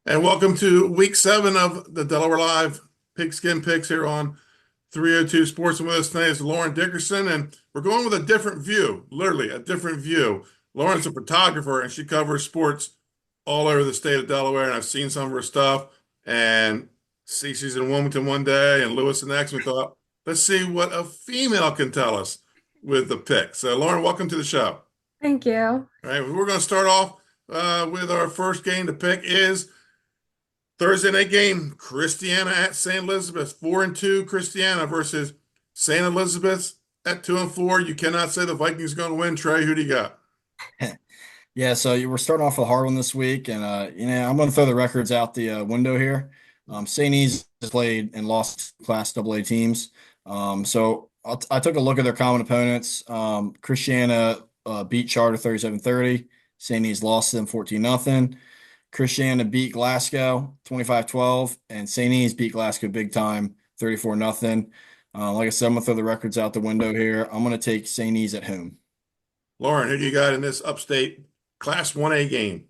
And welcome to week 7 of the Delaware Live Pigskin Picks here on 302 Sports. And with us tonight is Lauren Dickerson, and we're going with a different view, literally a different view. Lauren's a photographer, and she covers sports all over the state of Delaware, and I've seen some of her stuff. And see, she's in Wilmington one day and Lewis the next. We thought, let's see what a female can tell us with the picks. So, Lauren, welcome to the show. Thank you. All right, we're going to start off with our first game to pick is Thursday night game, Christiana at St. Elizabeth, 4-2 Christiana versus St. Elizabeth at 2-4. You cannot say the Vikings going to win. Trey, who do you got? Yeah, so we're starting off with a hard one this week, and I'm going to throw the records out the window here. St. E's has played and lost Class AA teams. I took a look at their common opponents. Christiana beat Charter 37-30. St. E's lost to them 14-0. Christiana beat Glasgow 25-12, and St. E's beat Glasgow big time 34-0. Like I said, I'm going to throw the records out the window here. I'm going to take St. E's at home. Lauren, who do you got in this upstate Class 1A game?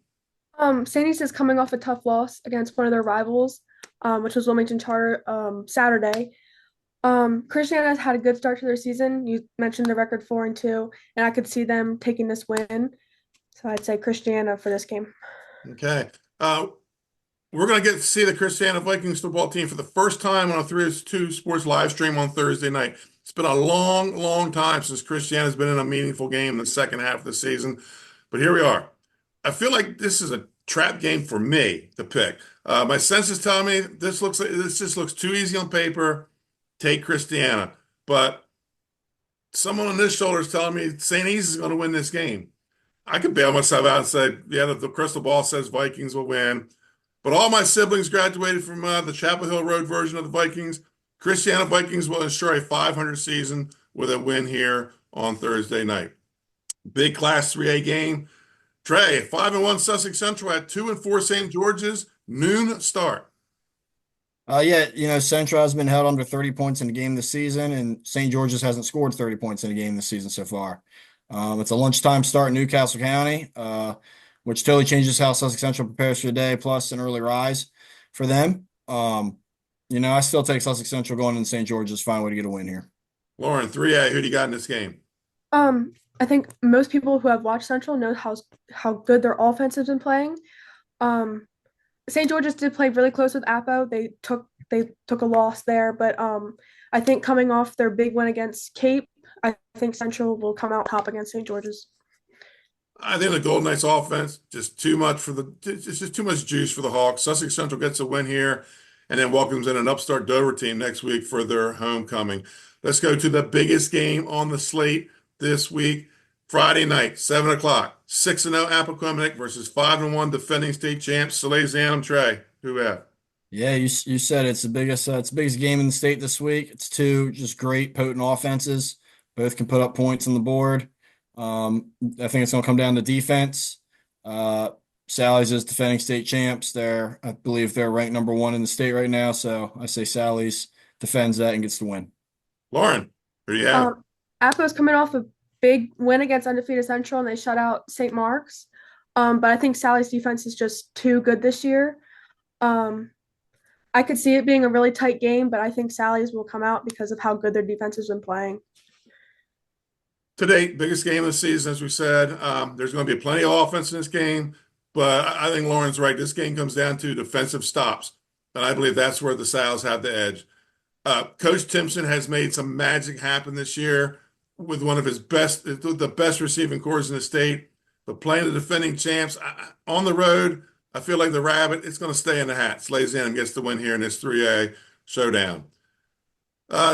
Sandy's is coming off a tough loss against one of their rivals, which was Wilmington Charter, Saturday. Christiana has had a good start to their season. You mentioned the record 4-2, and I could see them taking this win. So I'd say Christiana for this game. Okay. We're going to get to see the Christiana Vikings football team for the first time on a 302 Sports live stream on Thursday night. It's been a long, long time since Christiana's been in a meaningful game in the second half of the season. But here we are. I feel like this is a trap game for me to pick. My sense is telling me this just looks too easy on paper. Take Christiana. But someone on this shoulder is telling me St. E's is going to win this game. I could bail myself out and say, yeah, the crystal ball says Vikings will win. But all my siblings graduated from the Chapel Hill Road version of the Vikings. Christiana Vikings will ensure a 500 season with a win here on Thursday night. Big Class 3A game. Trey, 5-1 Sussex Central at 2-4 St. George's, noon start. Central has been held under 30 points in a game this season, and St. George's hasn't scored 30 points in a game this season so far. It's a lunchtime start in Newcastle County, which totally changes how Sussex Central prepares for the day, plus an early rise for them. I still take Sussex Central going in St. George's, find a way to get a win here. Lauren, 3A, who do you got in this game? I think most people who have watched Central know how good their offense has been playing. St. George's did play really close with Apo. They took a loss there, but I think coming off their big win against Cape, I think Central will come out top against St. George's. I think the Golden Knights offense, it's just too much juice for the Hawks. Sussex Central gets a win here and then welcomes in an upstart Dover team next week for their homecoming. Let's go to the biggest game on the slate this week. Friday night, 7 o'clock, 6-0 Appoquinimink versus 5-1 defending state champs, Salesianum. Trey, who have? Yeah, you said it's the biggest game in the state this week. It's two just great potent offenses. Both can put up points on the board. I think it's going to come down to defense. Sally's is defending state champs. I believe they're ranked number 1 in the state right now. So I say Sally's defends that and gets the win. Lauren, who do you have? Apo's coming off a big win against undefeated Central, and they shut out St. Mark's. But I think Sally's defense is just too good this year. I could see it being a really tight game, but I think Sally's will come out because of how good their defense has been playing. To date, biggest game of the season, as we said. There's going to be plenty of offense in this game, but I think Lauren's right. This game comes down to defensive stops, and I believe that's where the Sal's have the edge. Coach Timpson has made some magic happen this year with one of the best receiving corps in the state. But playing the defending champs on the road, I feel like the Rabbit, it's going to stay in the hat. Salesianum gets the win here in this 3A showdown.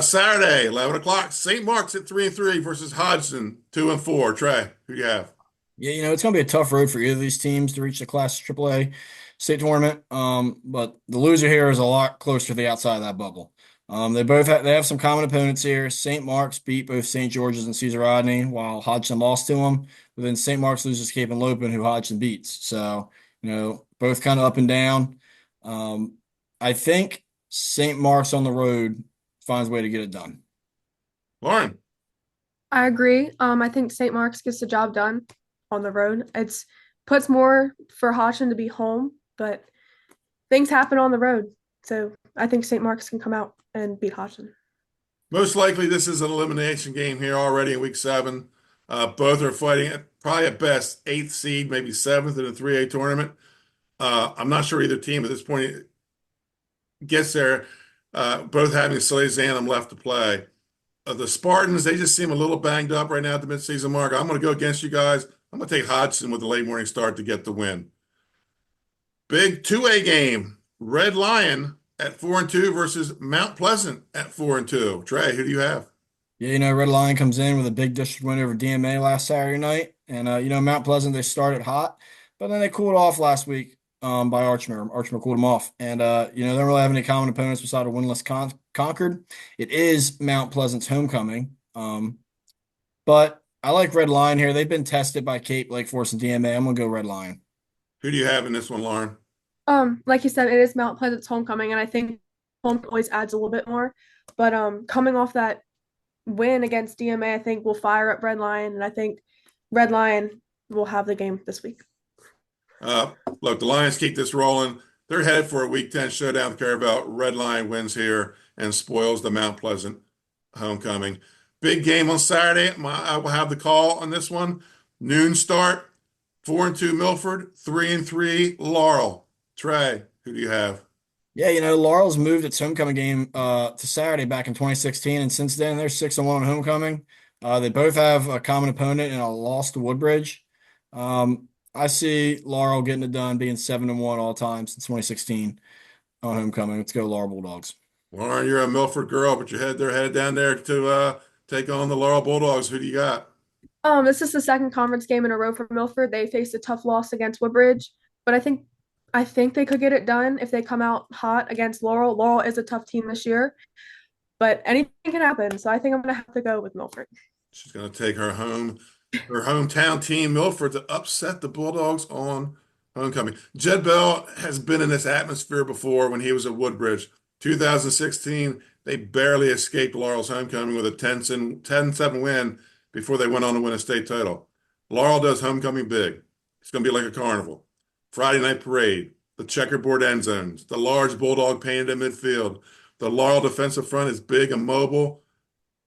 Saturday, 11 o'clock, St. Mark's at 3-3 versus Hodgson, 2-4. Trey, who you have? Yeah, it's going to be a tough road for either of these teams to reach the Class AAA state tournament. But the loser here is a lot closer to the outside of that bubble. They have some common opponents here. St. Mark's beat both St. George's and Caesar Rodney, while Hodgson lost to them. But then St. Mark's loses to Henlopen, who Hodgson beats. So, both kind of up and down. I think St. Mark's on the road finds a way to get it done. Lauren. I agree. I think St. Mark's gets the job done on the road. It's puts more for Hodgson to be home, but things happen on the road. So I think St. Mark's can come out and beat Hodgson. Most likely, this is an elimination game here already in week 7. Both are fighting probably at best 8th seed, maybe 7th in the 3A tournament. I'm not sure either team at this point gets there. Both having Silly Xanum left to play. The Spartans, they just seem a little banged up right now at the midseason mark. I'm going to go against you guys. I'm going to take Hodgson with the late morning start to get the win. Big 2A game. Red Lion at 4-2 versus Mount Pleasant at 4-2. Trey, who do you have? Yeah, Red Lion comes in with a big district win over DMA last Saturday night. And, Mount Pleasant, they started hot, but then they cooled off last week by Archmere. Archmere cooled them off. And, they don't really have any common opponents beside a winless Concord. It is Mount Pleasant's homecoming. But I like Red Lion here. They've been tested by Cape, Lake Forest, and DMA. I'm going to go Red Lion. Who do you have in this one, Lauren? Like you said, it is Mount Pleasant's homecoming, and I think home always adds a little bit more. But coming off that win against DMA, I think will fire up Red Lion, and I think Red Lion will have the game this week. Look, the Lions keep this rolling. They're headed for a Week 10 showdown with Carabao. Red Lion wins here and spoils the Mount Pleasant homecoming. Big game on Saturday. I will have the call on this one. Noon start. 4-2 Milford, 3-3 Laurel. Trey, who do you have? Yeah, Laurel's moved its homecoming game to Saturday back in 2016, and since then they're 6-1 on homecoming. They both have a common opponent and a loss to Woodbridge. I see Laurel getting it done, being 7-1 all time since 2016 on homecoming. Let's go Laurel Bulldogs. Lauren, you're a Milford girl, but they're headed down there to take on the Laurel Bulldogs. Who do you got? This is the second conference game in a row for Milford. They faced a tough loss against Woodbridge, but I think they could get it done if they come out hot against Laurel. Laurel is a tough team this year, but anything can happen. So I think I'm gonna have to go with Milford. She's going to take her hometown team, Milford, to upset the Bulldogs on homecoming. Jed Bell has been in this atmosphere before when he was at Woodbridge. 2016, they barely escaped Laurel's homecoming with a 10-7 win before they went on to win a state title. Laurel does homecoming big. It's going to be like a carnival. Friday night parade, the checkerboard end zones, the large Bulldog painted in midfield. The Laurel defensive front is big and mobile.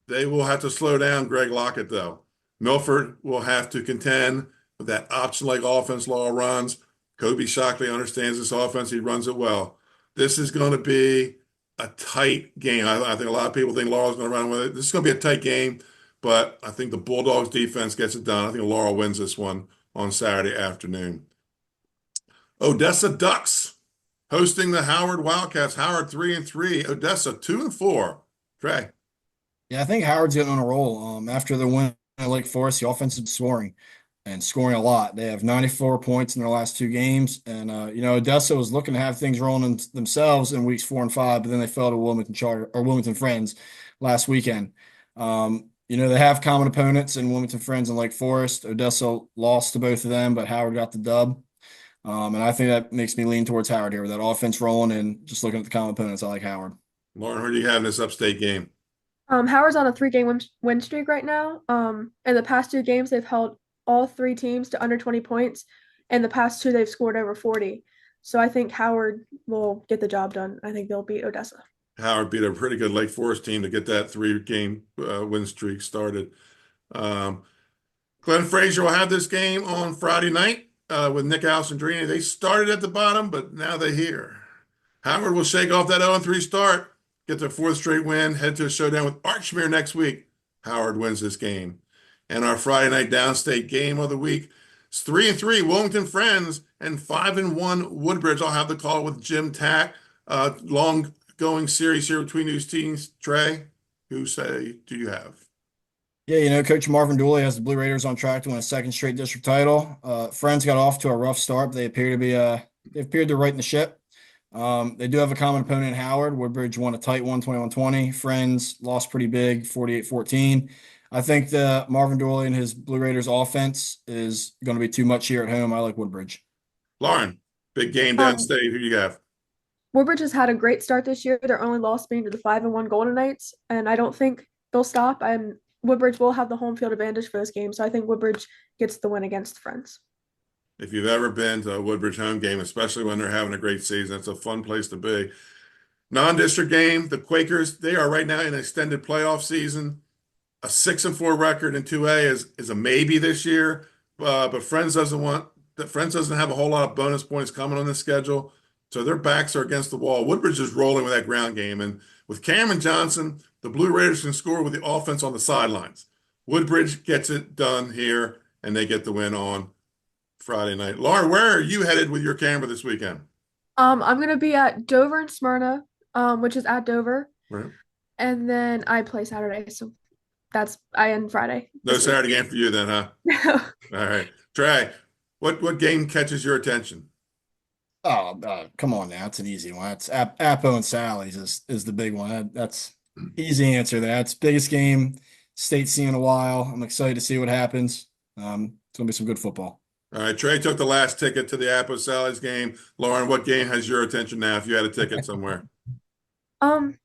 They will have to slow down Greg Lockett, though. Milford will have to contend with that option-like offense Laurel runs. Kobe Shockley understands this offense. He runs it well. This is going to be a tight game. I think a lot of people think Laurel's going to run with it. This is going to be a tight game, but I think the Bulldogs defense gets it done. I think Laurel wins this one on Saturday afternoon. Odessa Ducks hosting the Howard Wildcats. Howard 3-3, Odessa 2-4. Trey. Yeah, I think Howard's getting on a roll. After the win at Lake Forest, the offensive scoring and scoring a lot. They have 94 points in their last 2 games. And, Odessa was looking to have things rolling themselves in weeks 4 and 5, but then they fell to Wilmington Friends last weekend. They have common opponents in Wilmington Friends and Lake Forest. Odessa lost to both of them, but Howard got the dub. And I think that makes me lean towards Howard here with that offense rolling and just looking at the common opponents. I like Howard. Lauren, who do you have in this upstate game? Howard's on a 3-game win streak right now. In the past 2 games, they've held all 3 teams to under 20 points. And the past 2, they've scored over 40. So I think Howard will get the job done. I think they'll beat Odessa. Howard beat a pretty good Lake Forest team to get that 3-game win streak started. Glenn Frazier will have this game on Friday night with Nick Alessandrini. They started at the bottom, but now they're here. Howard will shake off that 0-3 start, get their 4th straight win, head to a showdown with Archmere next week. Howard wins this game. And our Friday night downstate game of the week is 3-3 Wilmington Friends and 5-1 Woodbridge. I'll have the call with Jim Tack. Long going series here between these teams. Trey, who say do you have? Yeah, Coach Marvin Dooley has the Blue Raiders on track to win a 2nd straight district title. Friends got off to a rough start, but they appeared to right in the ship. They do have a common opponent in Howard. Woodbridge won a tight one, 21-20. Friends lost pretty big, 48-14. I think the Marvin Dooley and his Blue Raiders offense is going to be too much here at home. I like Woodbridge. Lauren, big game downstate. Who do you have? Woodbridge has had a great start this year. Their only loss being to the 5-1 Golden Knights, and I don't think they'll stop. Woodbridge will have the home field advantage for this game, so I think Woodbridge gets the win against Friends. If you've ever been to a Woodbridge home game, especially when they're having a great season, it's a fun place to be. Non-district game, the Quakers, they are right now in an extended playoff season. A 6-4 record in 2A is a maybe this year, but Friends doesn't have a whole lot of bonus points coming on the schedule, so their backs are against the wall. Woodbridge is rolling with that ground game, and with Cameron Johnson, the Blue Raiders can score with the offense on the sidelines. Woodbridge gets it done here, and they get the win on Friday night. Lauren, where are you headed with your camera this weekend? I'm gonna be at Dover and Smyrna, which is at Dover, Right. and then I play Saturday, so I end Friday No this week. Saturday game for you then, huh? All right. Trey, what game catches your attention? Oh, come on now. It's an easy one. It's Appo and Sally's is the big one. That's easy answer there. It's biggest game state seen in a while. I'm excited to see what happens. It's gonna be some good football. All right, Trey took the last ticket to the Apple Sally's game. Lauren, what game has your attention now if you had a ticket somewhere? Um,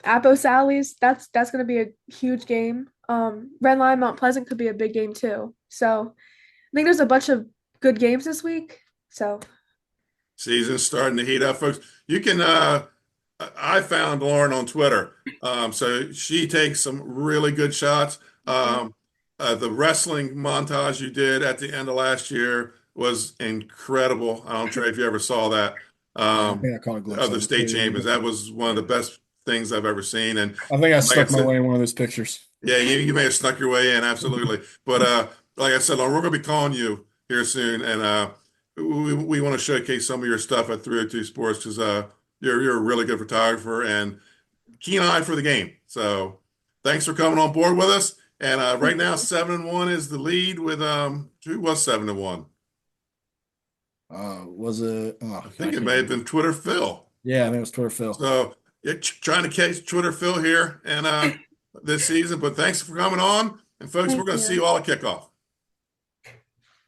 Appo Sally's, that's gonna be a huge game. Red Lion Mount Pleasant could be a big game too. So I think there's a bunch of good games this week. So Season's starting to heat up, folks. You can I found Lauren on Twitter. So she takes some really good shots. The wrestling montage you did at the end of last year was incredible. I don't know if you ever saw that. I think I caught a glimpse Of the it. state champions. That was one of the best things I've ever seen. And I think I like stuck my said, way in one of those pictures. yeah, you may have snuck your way in, absolutely. But like I said, Lauren, we're going to be calling you here soon, and we want to showcase some of your stuff at 302 Sports because you're a really good photographer and keen eye for the game. So thanks for coming on board with us. And right now, 7-1 is the lead with who was 7-1? Was it? Oh, I think it may have been Twitter Phil. Yeah, I think it was Twitter Phil. So yeah, trying to catch Twitter Phil here and this season. But thanks for coming on. And folks, Thank we're going to you. see you all at kickoff.